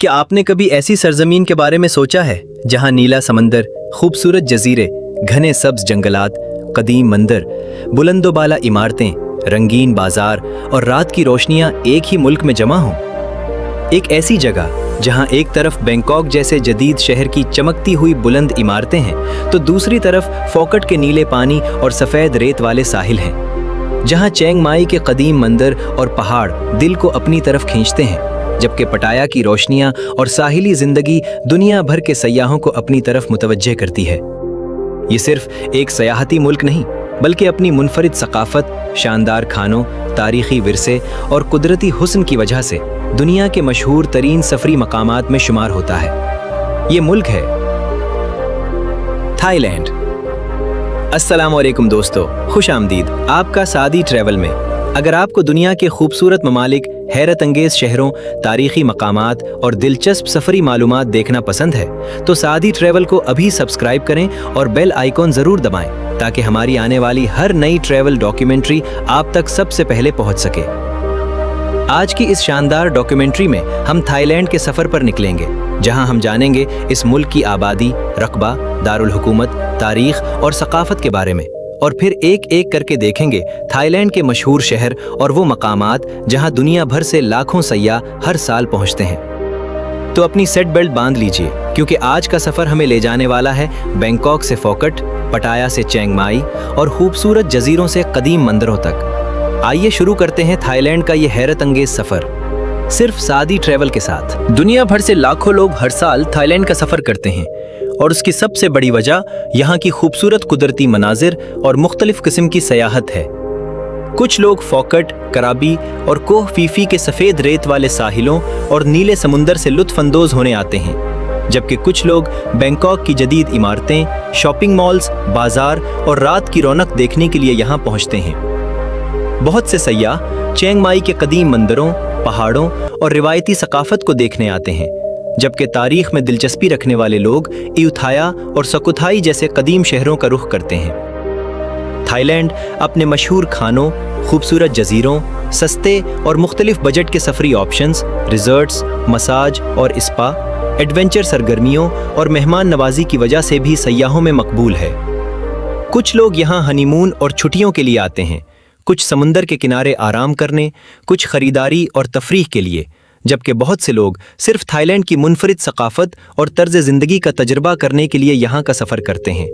क्या आपने कभी ऐसी सरजमीन के बारे में सोचा है जहां नीला समंदर, खूबसूरत जजीरे, घने सब्ज जंगलात, कदीम मंदिर, बुलंदोबाला इमारतें, रंगीन बाजार और रात की रोशनियां एक ही मुल्क में जमा हों? एक ऐसी जगह जहां एक तरफ बैंकॉक जैसे जदीद शहर की चमकती हुई बुलंद इमारतें हैं तो दूसरी तरफ फोकट के नीले पानी और सफ़ेद रेत वाले साहिल हैं, जहां चियांग माई के कदीम मंदिर और पहाड़ दिल को अपनी तरफ खींचते हैं, जबकि पटाया की रोशनियां और साहिली जिंदगी दुनिया भर के सयाहों को अपनी तरफ मुतवज्जे करती है। ये सिर्फ एक सयाहती मुल्क नहीं बल्कि अपनी मुनफरिद सकाफत, शानदार खानों, तारीखी विरसे और कुदरती हुस्न की वजह से दुनिया के मशहूर तरीन सफरी मकामात में शुमार होता है। ये मुल्क है थाईलैंड। अस्सलाम वालेकुम दोस्तों, खुश आमदीद आपका सादी ट्रैवल में। अगर आपको दुनिया के खूबसूरत ममालिक, हैरत अंगेज शहरों, तारीखी मकामात और दिलचस्प सफरी मालूमात देखना पसंद है तो सादी ट्रैवल को अभी सब्सक्राइब करें और बेल आइकॉन ज़रूर दबाएं ताकि हमारी आने वाली हर नई ट्रैवल डॉक्यूमेंट्री आप तक सबसे पहले पहुंच सके। आज की इस शानदार डॉक्यूमेंट्री में हम थाईलैंड के सफ़र पर निकलेंगे, जहां हम जानेंगे इस मुल्क की आबादी, रकबा, दारुल हुकूमत, तारीख और सकाफत के बारे में, और फिर एक एक करके देखेंगे थाईलैंड के मशहूर शहर और वो मकामात जहां दुनिया भर से लाखों सयाह हर साल पहुंचते हैं। तो अपनी सेट बेल्ट बांध लीजिए क्योंकि आज का सफ़र हमें ले जाने वाला है बैंकॉक से फोकट, पटाया से चियांग माई और खूबसूरत जजीरों से कदीम मंदिरों तक। आइए शुरू करते हैं थाईलैंड का ये हैरत अंगेज सफ़र, सिर्फ सादी ट्रैवल के साथ। दुनिया भर से लाखों लोग हर साल थाईलैंड का सफ़र करते हैं और उसकी सबसे बड़ी वजह यहाँ की खूबसूरत कुदरती मनाजिर और मुख्तलिफ किस्म की सयाहत है। कुछ लोग फोकट, कराबी और कोह फीफी के सफ़ेद रेत वाले साहिलों और नीले समुंदर से लुत्फ़ अंदोज़ होने आते हैं, जबकि कुछ लोग बैंकॉक की जदीद इमारतें, शॉपिंग मॉल्स, बाजार और रात की रौनक देखने के लिए यहाँ पहुँचते हैं। बहुत से सयाह चियांग माई के कदीम मंदिरों, पहाड़ों और रिवायती सकाफत को देखने आते हैं, जबकि तारीख में दिलचस्पी रखने वाले लोग यूथाया और सकुथाई जैसे कदीम शहरों का रुख करते हैं। थाईलैंड अपने मशहूर खानों, खूबसूरत जजीरों, सस्ते और मुख्तलिफ बजट के सफरी ऑप्शंस, रिजॉर्ट्स, मसाज और स्पा, एडवेंचर सरगर्मियों और मेहमान नवाजी की वजह से भी सयाहों में मकबूल है। कुछ लोग यहाँ हनीमून और छुट्टियों के लिए आते हैं, कुछ समुंदर के किनारे आराम करने, कुछ खरीदारी और तफरीह के लिए, जबकि बहुत से लोग सिर्फ थाईलैंड की मुनफरिद सकाफत और तर्ज ज़िंदगी का तजर्बा करने के लिए यहाँ का सफ़र करते हैं।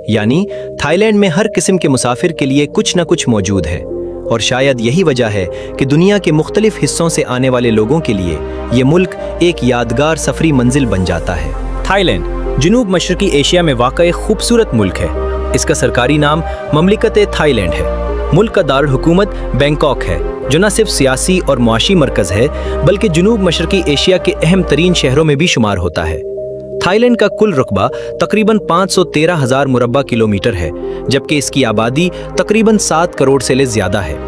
यानी थाईलैंड में हर किस्म के मुसाफिर के लिए कुछ न कुछ मौजूद है, और शायद यही वजह है कि दुनिया के मुख्तलिफ हिस्सों से आने वाले लोगों के लिए ये मुल्क एक यादगार सफरी मंजिल बन जाता है। थाईलैंड जनूब मशरकी एशिया में वाक़ एक खूबसूरत मुल्क है। इसका सरकारी नाम ममलिकत थाईलैंड है। मुल्क का दारुल हुकूमत बैंकॉक है, जो न सिर्फ सियासी और मुआशी मरकज़ है बल्कि जनूब मशरकी एशिया के अहम तरीन शहरों में भी शुमार होता है। थाईलैंड का कुल रकबा तकरीबन 513,000 मुरब्बा किलोमीटर है, जबकि इसकी आबादी तकरीबन 7 करोड़ से ज़्यादा है।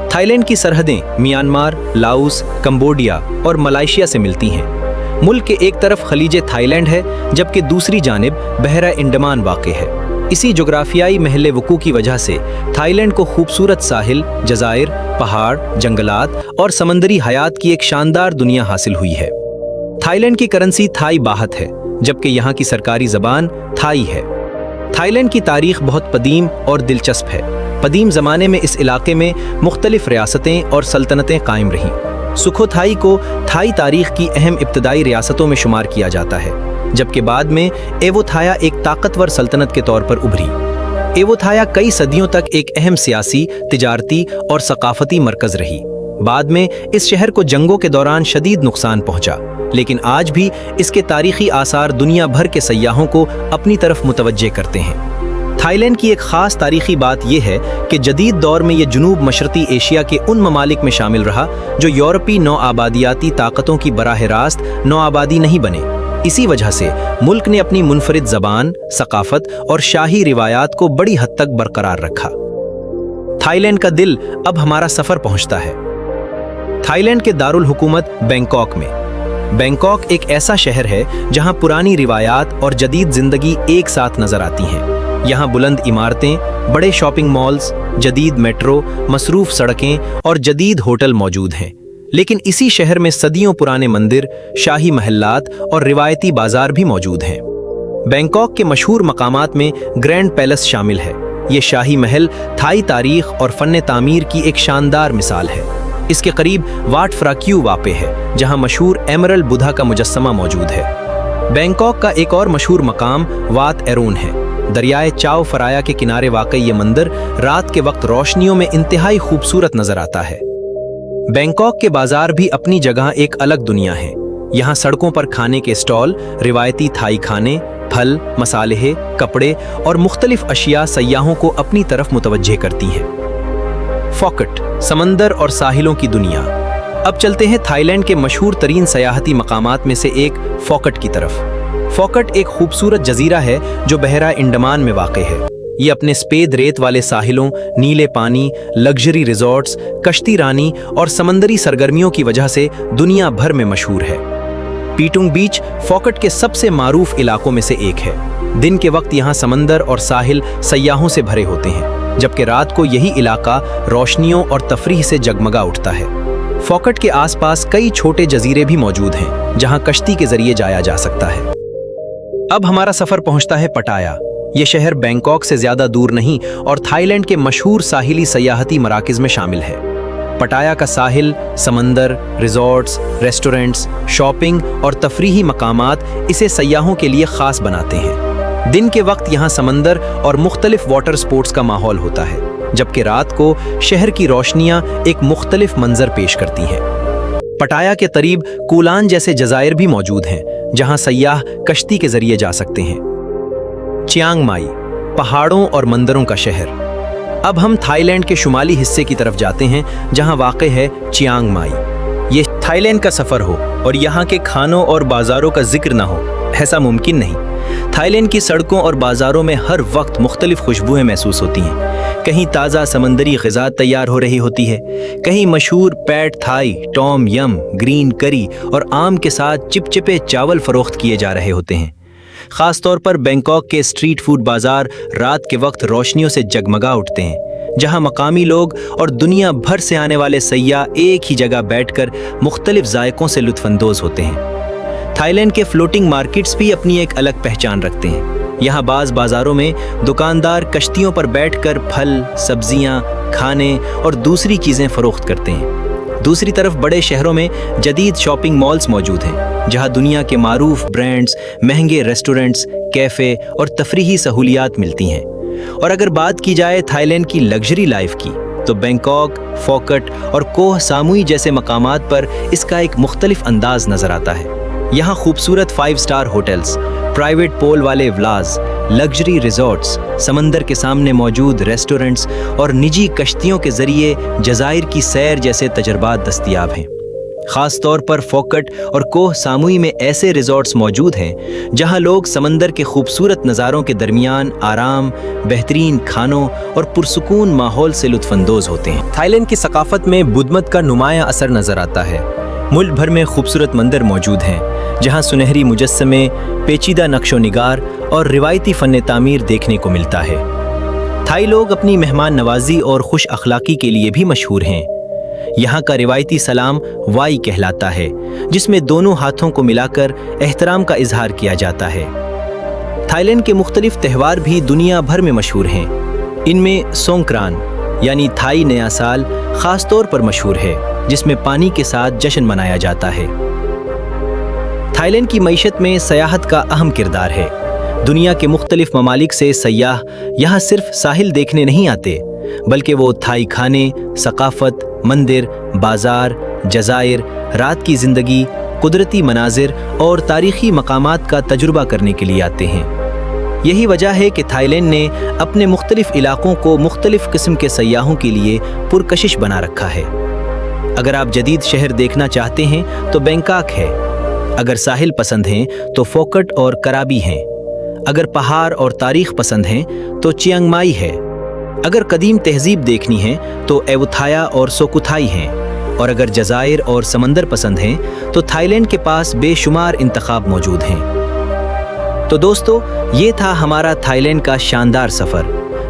थाईलैंड की सरहदें म्यांमार, लाओस, कंबोडिया और मलेशिया से मिलती हैं। मुल्क के एक तरफ खलीज थाईलैंड है जबकि दूसरी जानिब बहरा अंडमान वाक़ है। इसी जोग्राफियाई महल वकू की वजह से थाईलैंड को खूबसूरत साहिल, जज़ायर, पहाड़, जंगलात और समंदरी हयात की एक शानदार दुनिया हासिल हुई है। थाईलैंड की करेंसी थाई बाहत है, जबकि यहाँ की सरकारी ज़बान थाई है। थाईलैंड की तारीख बहुत कदीम और दिलचस्प है। कदीम ज़माने में इस इलाके में मुख्तलिफ रियासतें और सल्तनतें कायम रहीं। सुखोथाई को थाई तारीख की अहम इब्तदाई रियासतों में शुमार किया जाता है, जबकि बाद में एवोथाया एक ताकतवर सल्तनत के तौर पर उभरी। एवोथाया कई सदियों तक एक अहम सियासी, तिजारती और सकाफती मरकज़ रही। बाद में इस शहर को जंगों के दौरान शदीद नुकसान पहुंचा, लेकिन आज भी इसके तारीखी आसार दुनिया भर के सयाहों को अपनी तरफ मुतवज्जे करते हैं। थाईलैंड की एक ख़ास तारीखी बात यह है कि जदीद दौर में यह जनूब मशरक़ी एशिया के उन ममालिक में शामिल रहा जो यूरोपी नौआबादियाती ताकतों की बराह रास्त नौआबादी नहीं बने। इसी वजह से मुल्क ने अपनी मुनफरिद ज़बान, सकाफत और शाही रिवायात को बड़ी हद तक बरकरार रखा। थाईलैंड का दिल अब हमारा सफ़र पहुंचता है थाईलैंड के दारुल हुकूमत बैंकॉक में। बैंकॉक एक ऐसा शहर है जहां पुरानी रिवायात और जदीद ज़िंदगी एक साथ नज़र आती हैं। यहाँ बुलंद इमारतें, बड़े शॉपिंग मॉल्स, जदीद मेट्रो, मसरूफ़ सड़कें और जदीद होटल मौजूद हैं, लेकिन इसी शहर में सदियों पुराने मंदिर, शाही महल्लात और रिवायती बाजार भी मौजूद हैं। बैंकॉक के मशहूर मकामात में ग्रैंड पैलेस शामिल है। ये शाही महल थाई तारीख और फन तामीर की एक शानदार मिसाल है। इसके करीब वाट फ्रा क्यू वाक़ है, जहां मशहूर एमरल्ड बुद्धा का मुजस्समा मौजूद है। बैंकॉक का एक और मशहूर मकाम वात एरोन है। दरियाए चाओ फराया के किनारे वाक़ई ये मंदिर रात के वक्त रोशनियों में इंतहाई खूबसूरत नजर आता है। बैंकॉक के बाजार भी अपनी जगह एक अलग दुनिया है। यहाँ सड़कों पर खाने के स्टॉल, रिवायती थाई खाने, फल, मसाले, कपड़े और मुख्तलिफ अशिया सयाहों को अपनी तरफ मुतवज्जे करती हैं। फॉकेट, समंदर और साहिलों की दुनिया। अब चलते हैं थाईलैंड के मशहूर तरीन सयाहती मकामात में से एक फॉकेट की तरफ। फॉकेट एक खूबसूरत जजीरा है जो बहरा इंडमान में वाक़ है। ये अपने सफेद रेत वाले साहिलों, नीले पानी, लग्जरी रिजॉर्ट्स, कश्ती रानी और समंदरी सरगर्मियों की वजह से दुनिया भर में मशहूर है। पीटुंग बीच फॉकेट के सबसे मारूफ इलाकों में से एक है। दिन के वक्त यहाँ समंदर और साहिल सयाहों से भरे होते हैं, जबकि रात को यही इलाका रोशनियों और तफरीह से जगमगा उठता है। फॉकेट के आसपास कई छोटे जजीरे भी मौजूद हैं, जहाँ कश्ती के जरिए जाया जा सकता है। अब हमारा सफर पहुँचता है पटाया। ये शहर बैंकॉक से ज्यादा दूर नहीं और थाईलैंड के मशहूर साहिली सयाहती मराकिज में शामिल है। पटाया का साहिल, समंदर, रिजॉर्ट्स, रेस्टोरेंट्स, शॉपिंग और तफरीही मकामात इसे सयाहों के लिए खास बनाते हैं। दिन के वक्त यहाँ समंदर और मुख्तलिफ वाटर स्पोर्ट्स का माहौल होता है, जबकि रात को शहर की रोशनियाँ एक मुख्तलिफ मंजर पेश करती हैं। पटाया के करीब कूलान जैसे जजायर भी मौजूद हैं, जहाँ सयाह कश्ती के जरिए जा सकते हैं। चियांग माई, पहाड़ों और मंदिरों का शहर। अब हम थाईलैंड के शुमाली हिस्से की तरफ जाते हैं, जहां वाक़ है चियांग माई। ये थाईलैंड का सफ़र हो और यहाँ के खानों और बाज़ारों का जिक्र ना हो, ऐसा मुमकिन नहीं। थाईलैंड की सड़कों और बाज़ारों में हर वक्त मुख्तलिफ खुशबुएं महसूस होती हैं। कहीं ताज़ा समंदरी ग़िज़ा तैयार हो रही होती है, कहीं मशहूर पैड थाई, टॉम यम, ग्रीन करी और आम के साथ चिपचिपे चावल फ़रोख्त किए जा रहे होते हैं। ख़ास तौर पर बैंकॉक के स्ट्रीट फूड बाज़ार रात के वक्त रोशनियों से जगमगा उठते हैं, जहां मकामी लोग और दुनिया भर से आने वाले सयाह एक ही जगह बैठकर मुख्तलिफ जायकों से लुत्फ़अंदोज़ होते हैं। थाईलैंड के फ्लोटिंग मार्केट्स भी अपनी एक अलग पहचान रखते हैं। यहाँ बाज़ बाज़ारों में दुकानदार कश्तियों पर बैठकर फल, सब्जियाँ, खाने और दूसरी चीज़ें फ़रोख्त करते हैं। दूसरी तरफ बड़े शहरों में जदीद शॉपिंग मॉल्स मौजूद हैं, जहां दुनिया के मारूफ ब्रांड्स, महंगे रेस्टोरेंट्स, कैफ़े और तफरीही सहूलियात मिलती हैं। और अगर बात की जाए थाईलैंड की लग्जरी लाइफ की, तो बैंकॉक, फॉकेट और कोह सामुई जैसे मकामात पर इसका एक मुख्तलिफ अंदाज नज़र आता है। यहाँ खूबसूरत 5 स्टार होटल्स, प्राइवेट पोल वाले व्लाज, लग्जरी रिजॉर्ट्स, समंदर के सामने मौजूद रेस्टोरेंट्स और निजी कश्तियों के ज़रिए जज़ायर की सैर जैसे तजर्बात दस्तयाब हैं। ख़ास तौर पर फॉकेट और कोह सामुई में ऐसे रिजॉर्ट्स मौजूद हैं जहां लोग समंदर के खूबसूरत नज़ारों के दरमियान आराम, बेहतरीन खानों और पुरसुकून माहौल से लुत्फ़अंदोज़ होते हैं। थाईलैंड की सकाफ़त में बुद्ध मत का नुमायाँ असर नज़र आता है। मुल्क भर में खूबसूरत मंदिर मौजूद हैं, जहां सुनहरी मुजस्समे, पेचीदा नक्शो निगार और रिवायती फ़न तामीर देखने को मिलता है। थाई लोग अपनी मेहमान नवाजी और खुश अखलाकी के लिए भी मशहूर हैं। यहाँ का रिवायती सलाम वाई कहलाता है, जिसमें दोनों हाथों को मिलाकर एहतराम का इजहार किया जाता है। थाईलैंड के मुख्तलिफ त्यौहार भी दुनिया भर में मशहूर हैं। इनमें सोंक्रान यानी थाई नया साल ख़ास तौर पर मशहूर है, जिसमें पानी के साथ जश्न मनाया जाता है। थाईलैंड की मईशत में सयाहत का अहम किरदार है। दुनिया के मुख्तलिफ ममालिक से सयाह यहाँ सिर्फ साहिल देखने नहीं आते, बल्कि वो थाई खाने, सकाफत, मंदिर, बाजार, जज़ायर, रात की ज़िंदगी, कुदरती मनाजिर और तारीख़ी मकामात का तजुर्बा करने के लिए आते हैं। यही वजह है कि थाईलैंड ने अपने मुख्तलिफ इलाकों को मुख्तलिफ किस्म के सयाहों के लिए पुरकशिश बना रखा है। अगर आप जदीद शहर देखना चाहते हैं तो बैंकॉक है। अगर साहिल पसंद हैं तो फॉकेट और कराबी हैं। अगर पहाड़ और तारीख़ पसंद हैं तो चियांग माई है। अगर कदीम तहजीब देखनी है तो एवुथाया और सोकुथाई हैं। और अगर जज़ायर और समंदर पसंद हैं तो थाईलैंड के पास बेशुमार इंतखाब मौजूद हैं। तो दोस्तों, ये था हमारा थाईलैंड का शानदार सफ़र,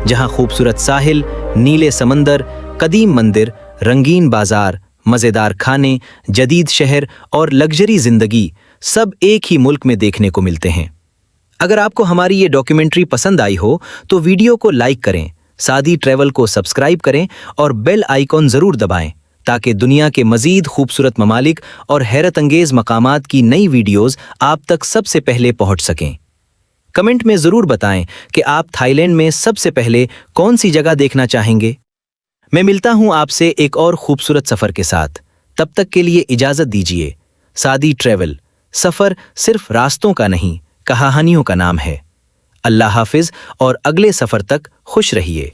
जहां खूबसूरत साहिल, नीले समंदर, कदीम मंदिर, रंगीन बाजार, मज़ेदार खाने, जदीद शहर और लग्जरी ज़िंदगी सब एक ही मुल्क में देखने को मिलते हैं। अगर आपको हमारी ये डॉक्यूमेंट्री पसंद आई हो तो वीडियो को लाइक करें, सादी ट्रैवल को सब्सक्राइब करें और बेल आइकॉन ज़रूर दबाएं ताकि दुनिया के मज़ीद खूबसूरत ममालिक और हैरत अंगेज़ मकामात की नई वीडियोज़ आप तक सबसे पहले पहुंच सकें। कमेंट में ज़रूर बताएं कि आप थाईलैंड में सबसे पहले कौन सी जगह देखना चाहेंगे। मैं मिलता हूं आपसे एक और खूबसूरत सफ़र के साथ। तब तक के लिए इजाज़त दीजिए। सादी ट्रैवल, सफ़र सिर्फ रास्तों का नहीं, कहानियों का नाम है। अल्लाह हाफिज़ और अगले सफ़र तक खुश रहिए।